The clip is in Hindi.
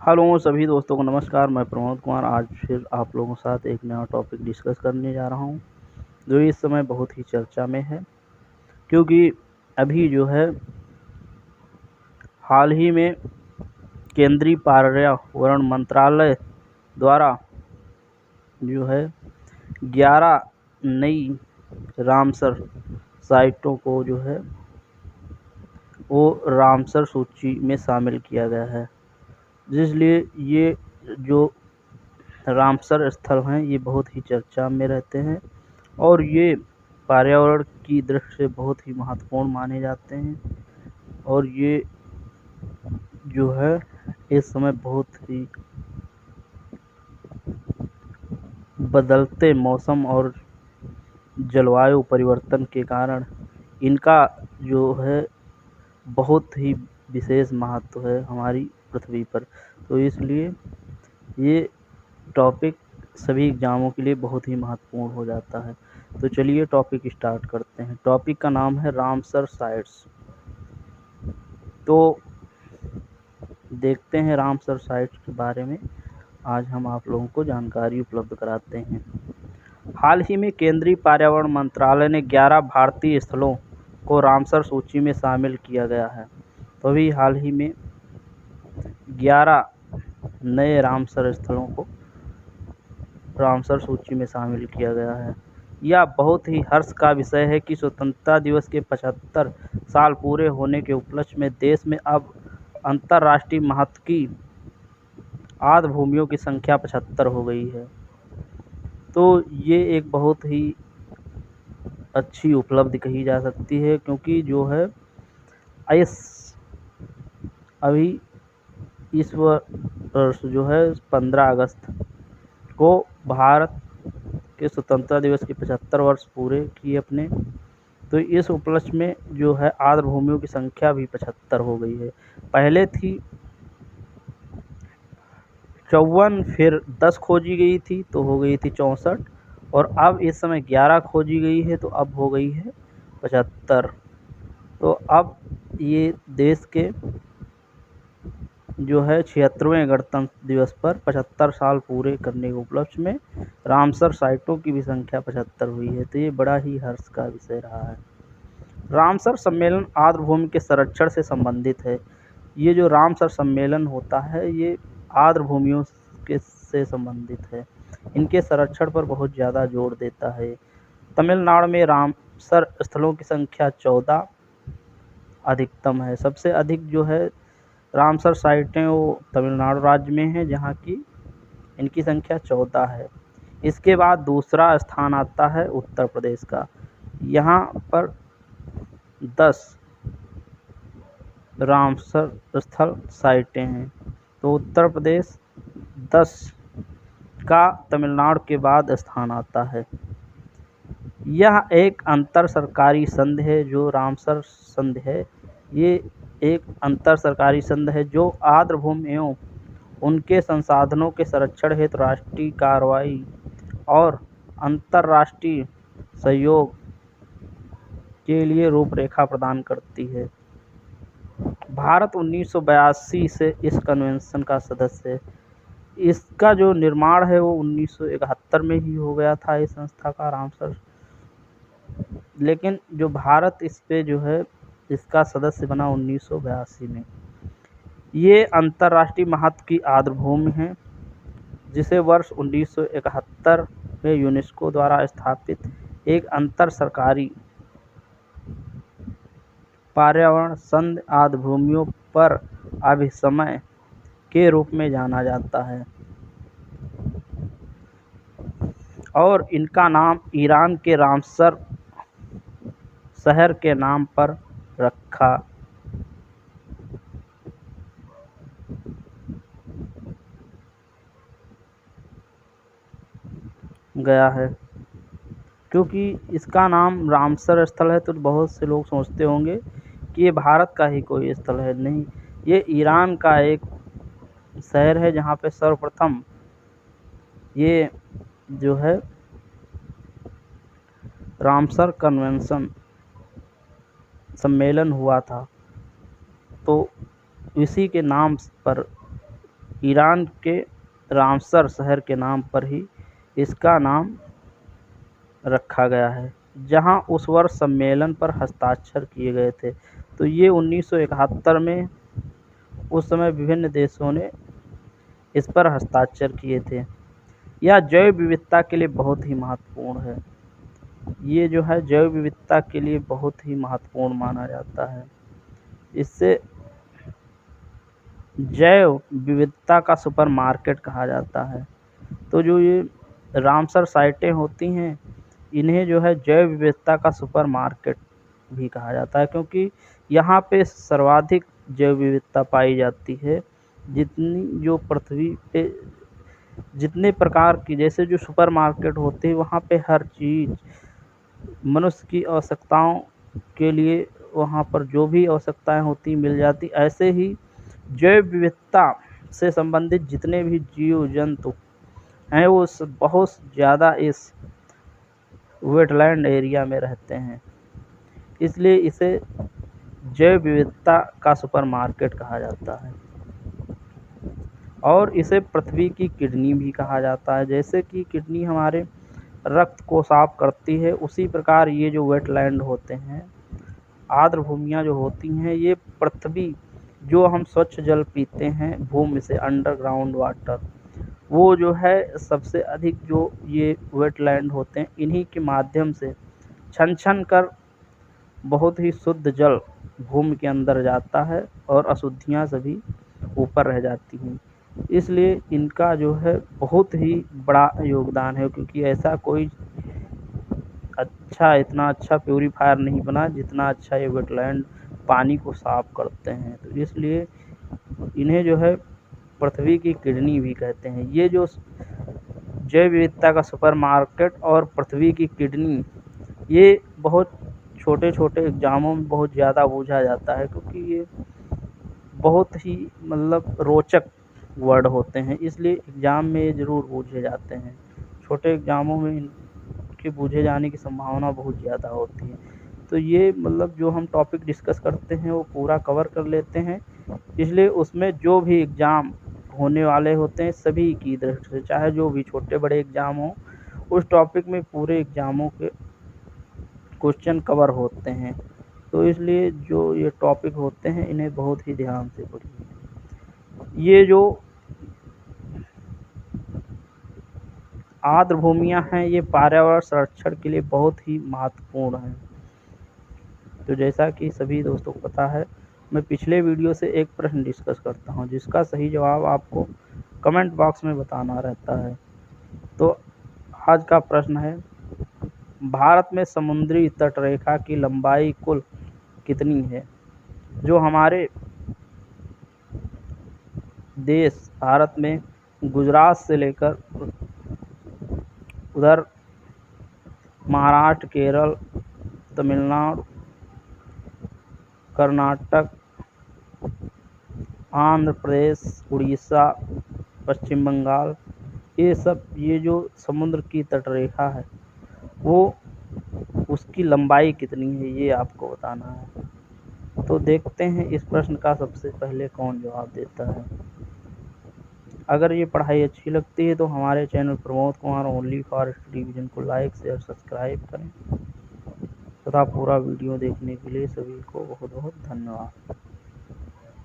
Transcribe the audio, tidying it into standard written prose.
हेलो सभी दोस्तों को नमस्कार। मैं प्रमोद कुमार आज फिर आप लोगों के साथ एक नया टॉपिक डिस्कस करने जा रहा हूं, जो इस समय बहुत ही चर्चा में है। क्योंकि अभी जो है हाल ही में केंद्रीय पर्यावरण मंत्रालय द्वारा जो है 11 नई रामसर साइटों को जो है वो रामसर सूची में शामिल किया गया है, जिसलिए ये जो रामसर स्थल हैं ये बहुत ही चर्चा में रहते हैं और ये पर्यावरण की दृष्टि से बहुत ही महत्वपूर्ण माने जाते हैं। और ये जो है इस समय बहुत ही बदलते मौसम और जलवायु परिवर्तन के कारण इनका जो है बहुत ही विशेष महत्व है हमारी पृथ्वी पर। तो इसलिए ये टॉपिक सभी एग्जामों के लिए बहुत ही महत्वपूर्ण हो जाता है। तो चलिए टॉपिक स्टार्ट करते हैं। टॉपिक का नाम है रामसर साइट्स। तो देखते हैं रामसर साइट्स के बारे में आज हम आप लोगों को जानकारी उपलब्ध कराते हैं। हाल ही में केंद्रीय पर्यावरण मंत्रालय ने 11 भारतीय स्थलों को रामसर सूची में शामिल किया गया है। तो अभी हाल ही में 11 नए रामसर स्थलों को रामसर सूची में शामिल किया गया है। यह बहुत ही हर्ष का विषय है कि स्वतंत्रता दिवस के 75 साल पूरे होने के उपलक्ष्य में देश में अब अंतर्राष्ट्रीय महत्व की आर्द्र भूमियों की संख्या 75 हो गई है। तो ये एक बहुत ही अच्छी उपलब्धि कही जा सकती है, क्योंकि जो है अभी इस वर्ष जो है 15 अगस्त को भारत के स्वतंत्रता दिवस के 75 वर्ष पूरे किए अपने। तो इस उपलक्ष्य में जो है आर्द्र भूमियों की संख्या भी 75 हो गई है। पहले थी 54, फिर 10 खोजी गई थी तो हो गई थी 64, और अब इस समय 11 खोजी गई है तो अब हो गई है 75। तो अब ये देश के जो है 76वें गणतंत्र दिवस पर 75 साल पूरे करने के उपलक्ष्य में रामसर साइटों की भी संख्या 75 हुई है। तो ये बड़ा ही हर्ष का विषय रहा है। रामसर सम्मेलन आर्द्र भूमि के संरक्षण से संबंधित है। ये जो रामसर सम्मेलन होता है ये आर्द्र भूमियों के से संबंधित है। इनके संरक्षण पर बहुत ज़्यादा जोर देता है। तमिलनाडु में रामसर स्थलों की संख्या 14 अधिकतम है। सबसे अधिक जो है रामसर साइटें वो तमिलनाडु राज्य में है, जहाँ की इनकी संख्या 14 है। इसके बाद दूसरा स्थान आता है उत्तर प्रदेश का। यहाँ पर 10 रामसर स्थल साइटें हैं। तो उत्तर प्रदेश 10 का तमिलनाडु के बाद स्थान आता है। यह एक अंतर सरकारी संघ है जो रामसर संघ है। ये एक अंतर सरकारी संघ है जो आर्द्र भूमि एवं उनके संसाधनों के संरक्षण हेतु राष्ट्रीय कार्रवाई और अंतर्राष्ट्रीय सहयोग के लिए रूपरेखा प्रदान करती है। भारत 1982 से इस कन्वेंशन का सदस्य है। इसका जो निर्माण है वो 1971 में ही हो गया था इस संस्था का, रामसर। लेकिन जो भारत इस पे जो है इसका सदस्य बना 1982 में। ये अंतर्राष्ट्रीय महत्व की आर्द्र भूमि है, जिसे वर्ष 1971 में यूनेस्को द्वारा स्थापित एक अंतर सरकारी पर्यावरण संघ आर्द्र भूमियों पर अभिसमय के रूप में जाना जाता है, और इनका नाम ईरान के रामसर शहर के नाम पर रखा गया है। क्योंकि इसका नाम रामसर स्थल है तो बहुत से लोग सोचते होंगे कि ये भारत का ही कोई स्थल है। नहीं, ये ईरान का एक शहर है जहाँ पे सर्वप्रथम ये जो है रामसर कन्वेंशन सम्मेलन हुआ था। तो इसी के नाम पर ईरान के रामसर शहर के नाम पर ही इसका नाम रखा गया है, जहां उस वर्ष सम्मेलन पर हस्ताक्षर किए गए थे। तो ये 1971 में उस समय विभिन्न देशों ने इस पर हस्ताक्षर किए थे। यह जैव विविधता के लिए बहुत ही महत्वपूर्ण है। ये जो है जैव विविधता के लिए बहुत ही महत्वपूर्ण माना जाता है। इससे जैव विविधता का सुपरमार्केट कहा जाता है। तो जो ये रामसर साइटें होती हैं, इन्हें जो है जैव विविधता का सुपरमार्केट भी कहा जाता है, क्योंकि यहाँ पे सर्वाधिक जैव विविधता पाई जाती है। जितनी जो पृथ्वी पे जितने प्रकार की, जैसे जो सुपरमार्केट होते हैं, वहाँ पे हर चीज़ मनुष्य की आवश्यकताओं के लिए वहाँ पर जो भी आवश्यकताएं होती मिल जाती। ऐसे ही जैव विविधता से संबंधित जितने भी जीव जंतु हैं, वो बहुत ज़्यादा इस वेटलैंड एरिया में रहते हैं। इसलिए इसे जैव विविधता का सुपरमार्केट कहा जाता है। और इसे पृथ्वी की किडनी भी कहा जाता है। जैसे कि किडनी हमारे रक्त को साफ करती है, उसी प्रकार ये जो वेटलैंड होते हैं, आर्द्र भूमियाँ जो होती हैं, ये पृथ्वी जो हम स्वच्छ जल पीते हैं भूमि से, अंडरग्राउंड वाटर, वो जो है सबसे अधिक जो ये वेटलैंड होते हैं, इन्हीं के माध्यम से छन कर बहुत ही शुद्ध जल भूमि के अंदर जाता है और अशुद्धियाँ सभी ऊपर रह जाती हैं। इसलिए इनका जो है बहुत ही बड़ा योगदान है, क्योंकि ऐसा कोई इतना अच्छा प्यूरीफायर नहीं बना जितना अच्छा ये वेटलैंड पानी को साफ करते हैं। तो इसलिए इन्हें जो है पृथ्वी की किडनी भी कहते हैं। ये जो जैव विविधता का सुपरमार्केट और पृथ्वी की किडनी, ये बहुत छोटे-छोटे एग्ज़ामों में बहुत ज़्यादा पूछा जाता है, क्योंकि ये बहुत ही मतलब रोचक वर्ड होते हैं, इसलिए एग्ज़ाम में ये ज़रूर पूछे जाते हैं। छोटे एग्ज़ामों में इनके पूछे जाने की संभावना बहुत ज़्यादा होती है। तो ये मतलब जो हम टॉपिक डिस्कस करते हैं वो पूरा कवर कर लेते हैं, इसलिए उसमें जो भी एग्ज़ाम होने वाले होते हैं सभी की दृष्टि से, चाहे जो भी छोटे-बड़े एग्ज़ाम हों, उस टॉपिक में पूरे एग्ज़ामों के क्वेश्चन कवर होते हैं। तो इसलिए जो ये टॉपिक होते हैं, इन्हें बहुत ही ध्यान से पढ़िए। ये जो आर्द्र भूमियाँ हैं, ये पर्यावरण संरक्षण के लिए बहुत ही महत्वपूर्ण हैं। तो जैसा कि सभी दोस्तों को पता है, मैं पिछले वीडियो से एक प्रश्न डिस्कस करता हूँ, जिसका सही जवाब आपको कमेंट बॉक्स में बताना रहता है। तो आज का प्रश्न है, भारत में समुद्री तटरेखा की लंबाई कुल कितनी है? जो हमारे देश भारत में गुजरात से लेकर उधर महाराष्ट्र, केरल, तमिलनाडु, कर्नाटक, आंध्र प्रदेश, उड़ीसा, पश्चिम बंगाल, ये जो समुद्र की तटरेखा है, वो उसकी लंबाई कितनी है, ये आपको बताना है। तो देखते हैं इस प्रश्न का सबसे पहले कौन जवाब देता है। अगर ये पढ़ाई अच्छी लगती है तो हमारे channel Pramod Kumar only for study vision को लाइक शेयर सब्सक्राइब करें तथा पूरा वीडियो देखने के लिए सभी को बहुत बहुत धन्यवाद।